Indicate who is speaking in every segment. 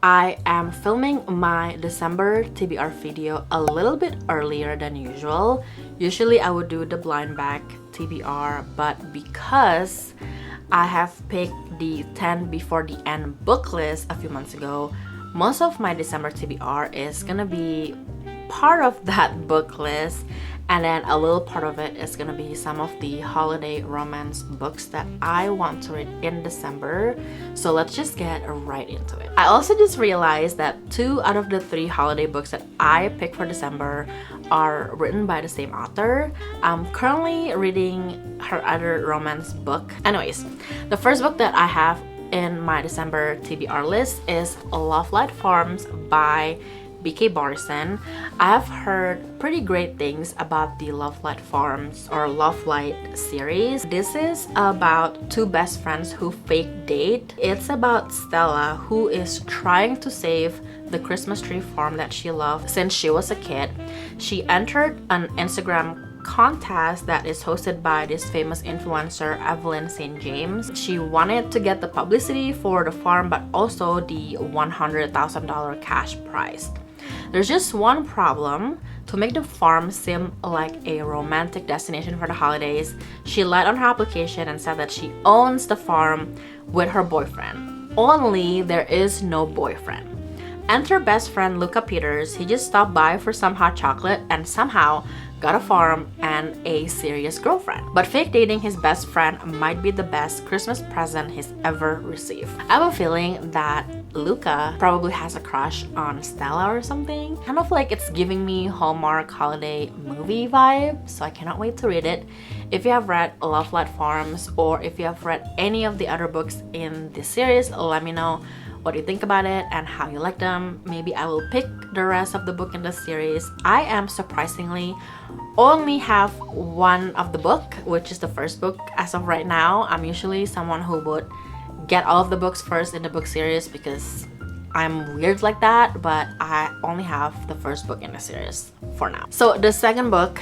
Speaker 1: I am filming my December TBR video a little bit earlier than usual. Usually I would do the blind bag TBR, but because I have picked the 10 Before the End book list a few months ago, most of my December TBR is gonna be part of that book list, and then a little part of it is gonna be some of the holiday romance books that I want to read in December. So let's just get right into it. I also just realized that 2 out of the 3 holiday books that I picked for December are written by the same author. I'm currently reading her other romance book. Anyways, the first book that I have in my December TBR list is Love Light Farms by BK Borison. I have heard pretty great things about the Love Light Farms or Love Light series. This is about 2 best friends who fake date. It's about Stella, who is trying to save the Christmas tree farm that she loved since she was a kid. She entered an Instagram contest that is hosted by this famous influencer Evelyn St. James. She wanted to get the publicity for the farm but also the $100,000 cash prize. There's just one problem. To make the farm seem like a romantic destination for the holidays, she lied on her application and said that she owns the farm with her boyfriend. Only there is no boyfriend. Enter best friend Luca Peters. He just stopped by for some hot chocolate and somehow got a farm and a serious girlfriend. But fake dating his best friend might be the best Christmas present he's ever received. I have a feeling that Luca probably has a crush on Stella or something. Kind of like it's giving me Hallmark holiday movie vibe, so I cannot wait to read it. If you have read Love Light Farms or if you have read any of the other books in this series, let me know what you think about it and how you like them. Maybe I will pick the rest of the book in the series. I am surprisingly only have one of the book, which is the first book as of right now. I'm usually someone who would get all of the books first in the book series because I'm weird like that, but I only have the first book in the series for now. So the second book,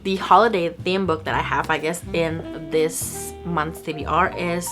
Speaker 1: the holiday theme book that I have, I guess, in this month's TBR is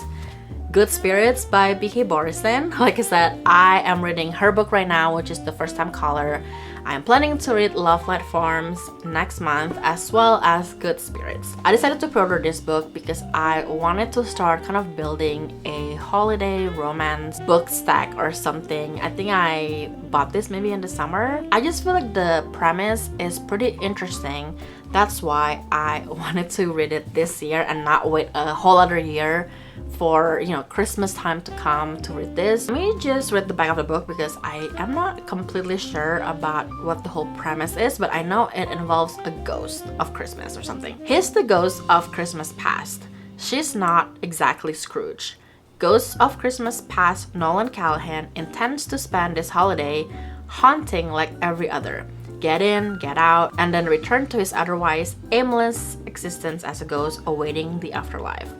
Speaker 1: Good Spirits by BK Borison. Like I said, I am reading her book right now, which is The First Time Caller. I am planning to read Love Light Farms next month as well as Good Spirits. I decided to pre-order this book because I wanted to start kind of building a holiday romance book stack or something. I think I bought this maybe in the summer. I just feel like the premise is pretty interesting. That's why I wanted to read it this year and not wait a whole other year for, Christmas time to come to read this. Let me just read the back of the book because I am not completely sure about what the whole premise is, but I know it involves a ghost of Christmas or something. He's the ghost of Christmas past. She's not exactly Scrooge. Ghost of Christmas past Nolan Callahan intends to spend this holiday haunting like every other. Get in, get out, and then return to his otherwise aimless existence as a ghost awaiting the afterlife.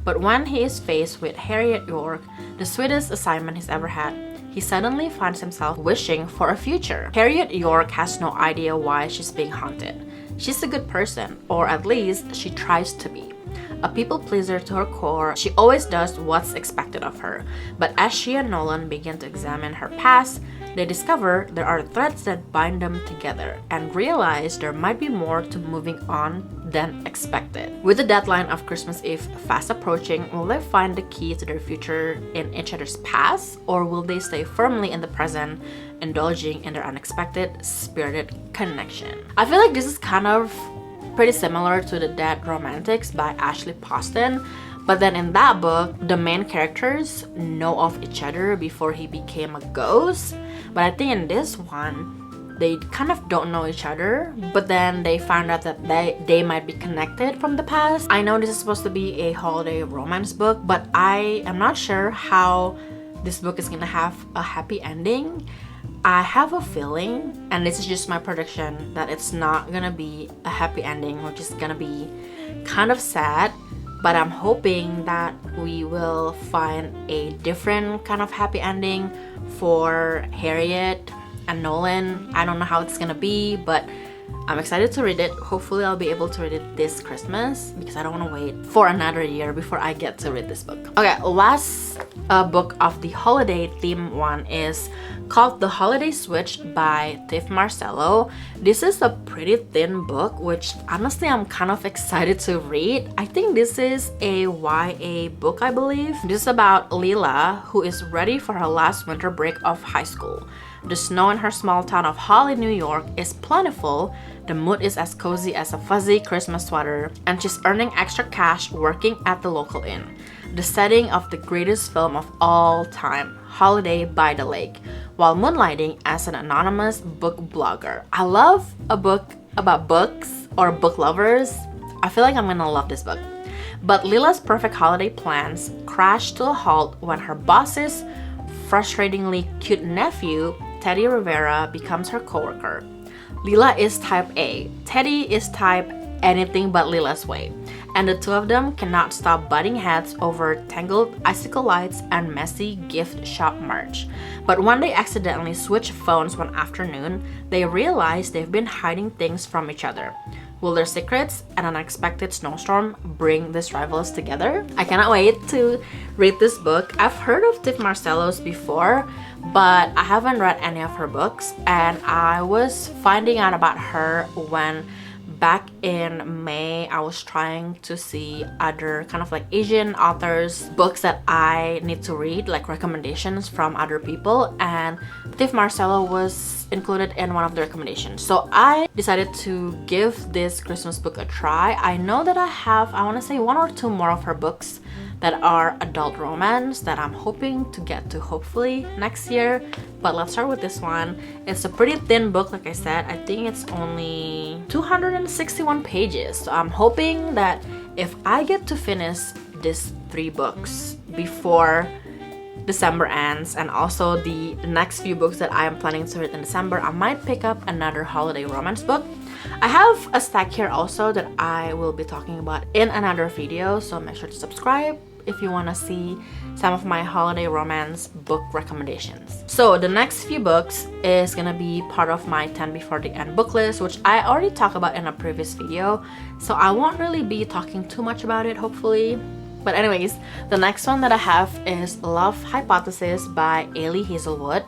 Speaker 1: But when he is faced with Harriet York, the sweetest assignment he's ever had, he suddenly finds himself wishing for a future. Harriet York has no idea why she's being haunted. She's a good person, or at least she tries to be. A people pleaser to her core, she always does what's expected of her. But as she and Nolan begin to examine her past, they discover there are threads that bind them together and realize there might be more to moving on than expected. With the deadline of Christmas Eve fast approaching, will they find the key to their future in each other's past, or will they stay firmly in the present, indulging in their unexpected, spirited connection? I feel like this is kind of pretty similar to The Dead Romantics by Ashley Poston, but then in that book, the main characters know of each other before he became a ghost. But I think in this one, they kind of don't know each other, but then they find out that they might be connected from the past. I know this is supposed to be a holiday romance book, but I am not sure how this book is gonna have a happy ending. I have a feeling, and this is just my prediction, that it's not gonna be a happy ending, which is gonna be kind of sad. But I'm hoping that we will find a different kind of happy ending for Harriet and Nolan. I don't know how it's gonna be, but I'm excited to read it. Hopefully I'll be able to read it this Christmas because I don't want to wait for another year before I get to read this book. Okay, last book of the holiday theme one is called The Holiday Switch by Tiff Marcello. This is a pretty thin book, which honestly I'm kind of excited to read. I think this is a YA book, I believe. This is about Lila, who is ready for her last winter break of high school. The snow in her small town of Holly, New York is plentiful. The mood is as cozy as a fuzzy Christmas sweater, and she's earning extra cash working at the local inn. The setting of the greatest film of all time, Holiday by the Lake, while moonlighting as an anonymous book blogger. I love a book about books or book lovers. I feel like I'm gonna love this book. But Lila's perfect holiday plans crash to a halt when her boss's frustratingly cute nephew, Teddy Rivera, becomes her coworker. Lila is type A. Teddy is type anything but Lila's way. And the two of them cannot stop butting heads over tangled icicle lights and messy gift shop merch. But when they accidentally switch phones one afternoon, they realize they've been hiding things from each other. Will their secrets and an unexpected snowstorm bring these rivals together? I cannot wait to read this book. I've heard of Tiff Marcello's before, but I haven't read any of her books, and I was finding out about her when back in May I was trying to see other kind of like Asian authors books that I need to read, like recommendations from other people, and Tiff Marcello was included in one of the recommendations. So I decided to give this Christmas book a try. I know that I want to say 1 or 2 more of her books that are adult romance that I'm hoping to get to hopefully next year. But let's start with this one. It's a pretty thin book, like I said. I think it's only 261 pages. So I'm hoping that if I get to finish these 3 books before December ends, and also the next few books that I am planning to read in December, I might pick up another holiday romance book. I have a stack here also that I will be talking about in another video, so make sure to subscribe if you want to see some of my holiday romance book recommendations. So the next few books is gonna be part of my 10 Before the End book list, which I already talked about in a previous video, so I won't really be talking too much about it, hopefully. But anyways, the next one that I have is Love Hypothesis by Ailey Hazelwood.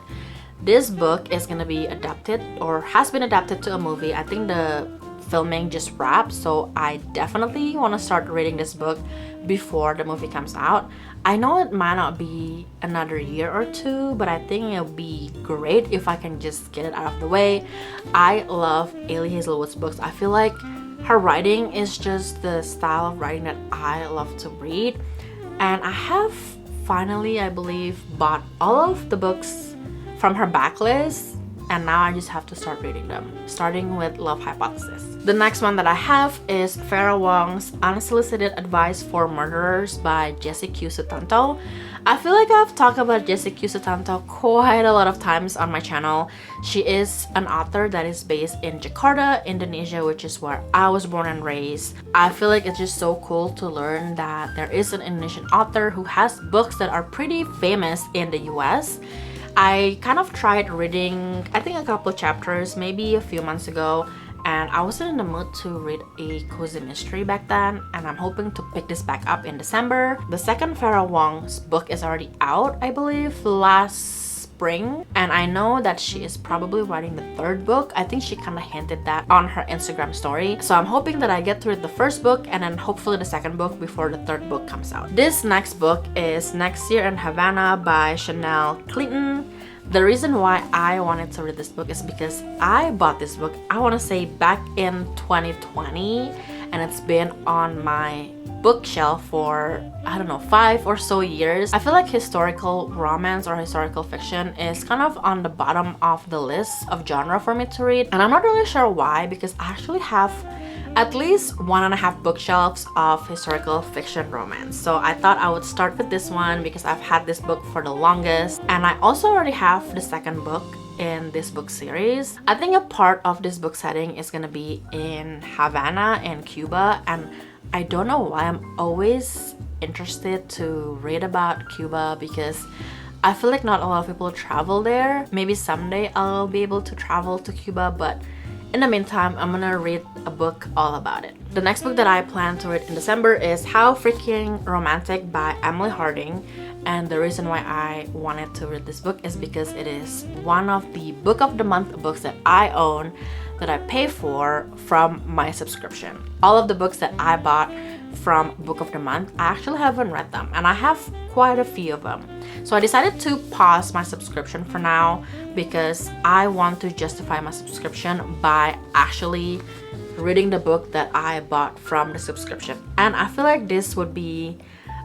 Speaker 1: This book is gonna be adapted, or has been adapted, to a movie. I think the filming just wrapped, so I definitely want to start reading this book before the movie comes out. I know it might not be another year or 2, but I think it'll be great if I can just get it out of the way. I love Ailey Hazelwood's books. I feel like her writing is just the style of writing that I love to read, and I have finally, I believe, bought all of the books from her backlist, and now I just have to start reading them, starting with Love Hypothesis. The next one that I have is Farah Wong's Unsolicited Advice for Murderers by Jessie Q. Sutanto. I feel like I've talked about Jessie Q. Sutanto quite a lot of times on my channel. She is an author that is based in Jakarta, Indonesia, which is where I was born and raised. I feel like it's just so cool to learn that there is an Indonesian author who has books that are pretty famous in the US. I kind of tried reading, I think, a couple chapters maybe a few months ago, and I wasn't in the mood to read a cozy mystery back then, and I'm hoping to pick this back up in December. The second Farah Wong's book is already out, I believe, last spring, and I know that she is probably writing the 3rd book. I think she kind of hinted that on her Instagram story, so I'm hoping that I get to read the 1st book and then hopefully the 2nd book before the 3rd book comes out. This next book is Next Year in Havana by Chanel Clinton. The reason why I wanted to read this book is because I bought this book, I want to say, back in 2020, and it's been on my bookshelf for, I don't know, 5 or so years. I feel like historical romance or historical fiction is kind of on the bottom of the list of genre for me to read, and I'm not really sure why, because I actually have at least 1.5 bookshelves of historical fiction romance. So I thought I would start with this one because I've had this book for the longest, and I also already have the 2nd book in this book series. I think a part of this book setting is gonna be in Havana in Cuba, and I don't know why I'm always interested to read about Cuba, because I feel like not a lot of people travel there. Maybe someday I'll be able to travel to Cuba, but in the meantime, I'm gonna read a book all about it. The next book that I plan to read in December is How Freaking Romantic by Emily Harding. And the reason why I wanted to read this book is because it is one of the book of the month books that I own, that I pay for from my subscription. All of the books that I bought from book of the month, I actually haven't read them, and I have quite a few of them. So I decided to pause my subscription for now because I want to justify my subscription by actually reading the book that I bought from the subscription. And I feel like this would be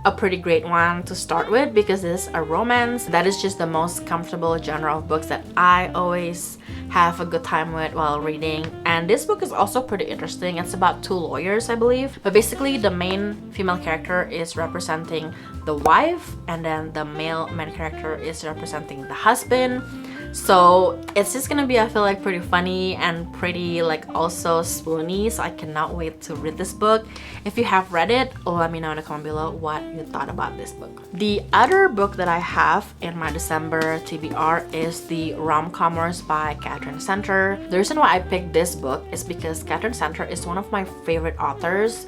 Speaker 1: a pretty great one to start with because it's a romance. That is just the most comfortable genre of books that I always have a good time with while reading. And this book is also pretty interesting. It's about two lawyers, I believe, but basically the main female character is representing the wife, and then the male main character is representing the husband. So it's just gonna be, I feel like, pretty funny and pretty like also spoony. So I cannot wait to read this book. If you have read it, let me know in the comment below what you thought about this book. The other book that I have in my December TBR is the Rom-Comers by Catherine Center. The reason why I picked this book is because Catherine Center is one of my favorite authors,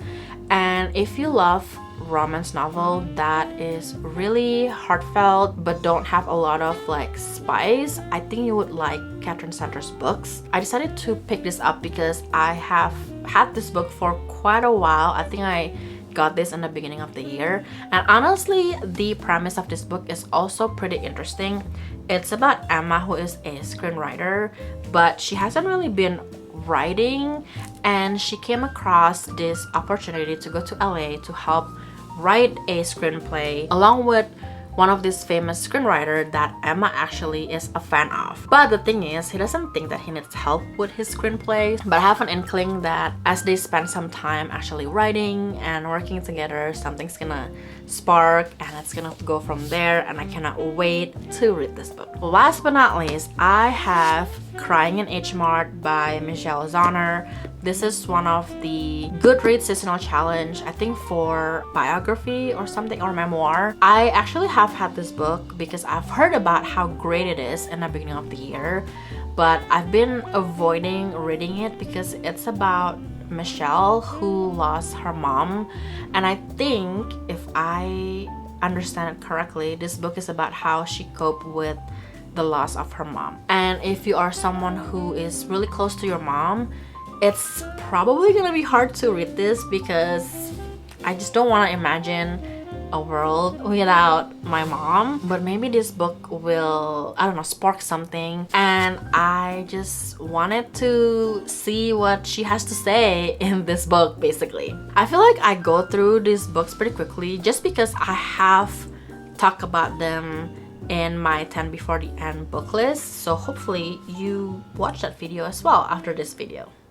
Speaker 1: and if you love romance novel that is really heartfelt but don't have a lot of like spice, I think you would like Catherine Center's books. I decided to pick this up because I have had this book for quite a while. I think I got this in the beginning of the year, and honestly the premise of this book is also pretty interesting. It's about Emma, who is a screenwriter, but she hasn't really been writing, and she came across this opportunity to go to LA to help write a screenplay along with one of these famous screenwriter that Emma actually is a fan of. But the thing is, he doesn't think that he needs help with his screenplay, but I have an inkling that as they spend some time actually writing and working together, something's gonna spark and it's gonna go from there, and I cannot wait to read this book. Last but not least, I have Crying in H Mart by Michelle Zauner. This is one of the Goodreads seasonal challenge, I think for biography or something, or memoir. I actually have had this book because I've heard about how great it is in the beginning of the year, but I've been avoiding reading it because it's about Michelle who lost her mom, and I think if I understand it correctly, this book is about how she coped with the loss of her mom. And if you are someone who is really close to your mom, it's probably gonna be hard to read this because I just don't want to imagine a world without my mom. But maybe this book will, I don't know, spark something, and I just wanted to see what she has to say in this book. Basically, I feel like I go through these books pretty quickly just because I have talked about them in my 10 Before the End book list. So hopefully you watch that video as well after this video.